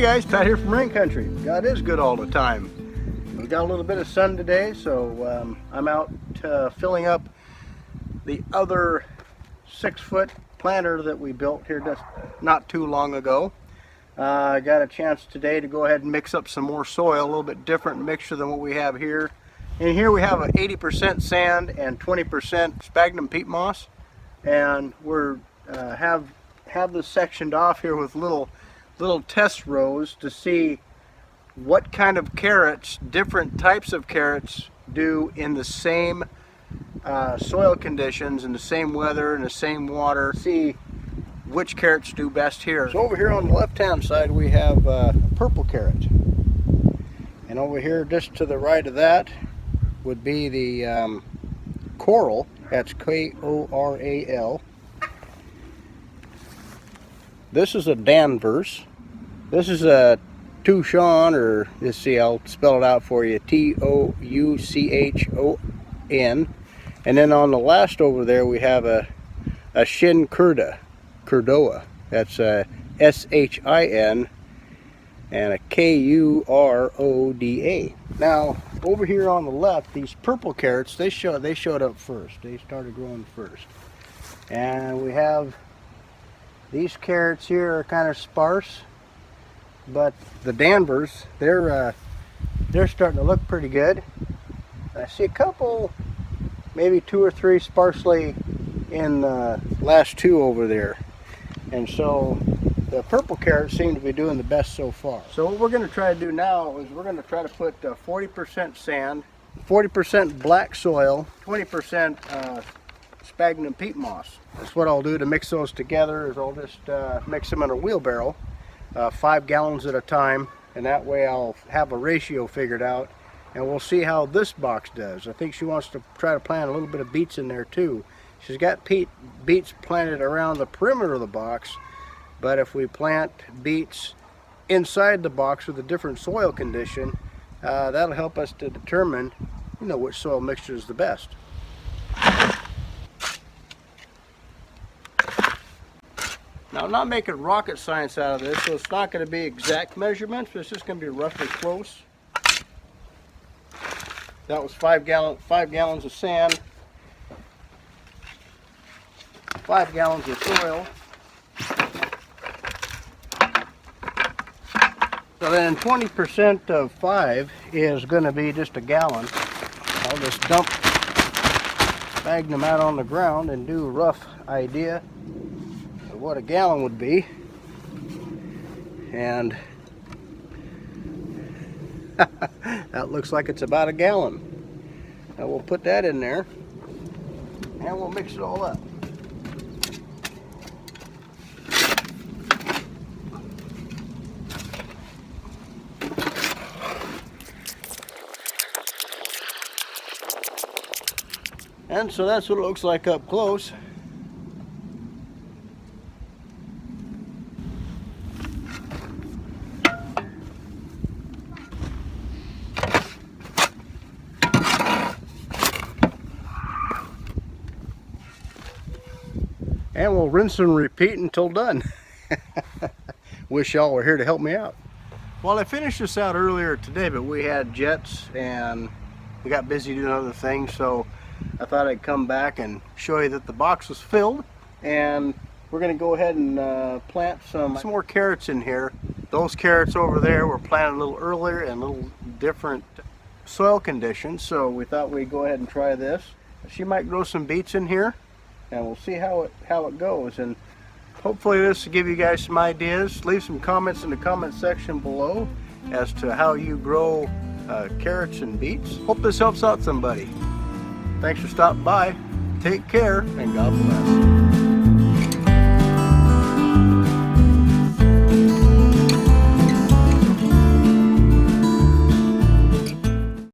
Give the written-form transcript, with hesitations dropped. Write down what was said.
Hey guys, Pat here from Rain Country. God is good all the time. We got a little bit of sun today, so I'm out filling up the other 6-foot planter that we built here just not too long ago. I got a chance today to go ahead and mix up some more soil, a little bit different mixture than what we have here. In here we have a 80% sand and 20% sphagnum peat moss, and we're have this sectioned off here with little test rows to see what kind of carrots, different types of carrots, do in the same soil conditions, in the same weather, in the same water. See which carrots do best here. So over here on the left hand side we have purple carrot, and over here just to the right of that would be the coral. That's K-O-R-A-L. This is a Danvers. This is a Touchon, or let's see, I'll spell it out for you, T-O-U-C-H-O-N. And then on the last over there we have a Shin Kurdoa. That's a S-H-I-N and a K-U-R-O-D-A. Now over here on the left, these purple carrots, they showed up first. They started growing first. And we have these carrots here are kind of sparse, but the Danvers, they're starting to look pretty good. I see a couple, maybe 2 or 3 sparsely in the last 2 over there. And so the purple carrots seem to be doing the best so far. So what we're going to try to do now is we're going to try to put 40% sand, 40% black soil, 20% sphagnum peat moss. That's what I'll do to mix those together. Is I'll just mix them in a wheelbarrow, 5 gallons at a time, and that way I'll have a ratio figured out, and we'll see how this box does. I think she wants to try to plant a little bit of beets in there too. She's got beets planted around the perimeter of the box, but if we plant beets inside the box with a different soil condition, that'll help us to determine, which soil mixture is the best. Now, I'm not making rocket science out of this, so it's not going to be exact measurements, but it's just going to be roughly close. That was 5 gallons of sand, 5 gallons of soil. So then 20% of 5 is going to be just a gallon. I'll just dump sphagnum out on the ground and do a rough idea what a gallon would be, and that looks like it's about a gallon. Now we'll put that in there and we'll mix it all up. And so that's what it looks like up close. And we'll rinse and repeat until done. Wish y'all were here to help me out. Well, I finished this out earlier today, but we had jets and we got busy doing other things, so I thought I'd come back and show you that the box was filled, and we're going to go ahead and plant some more carrots in here. Those carrots over there were planted a little earlier in a little different soil conditions, so we thought we'd go ahead and try this. She might grow some beets in here, and we'll see how it goes, and hopefully this will give you guys some ideas. Leave some comments in the comment section below as to how you grow carrots and beets. Hope this helps out somebody. Thanks for stopping by. Take care, and God bless.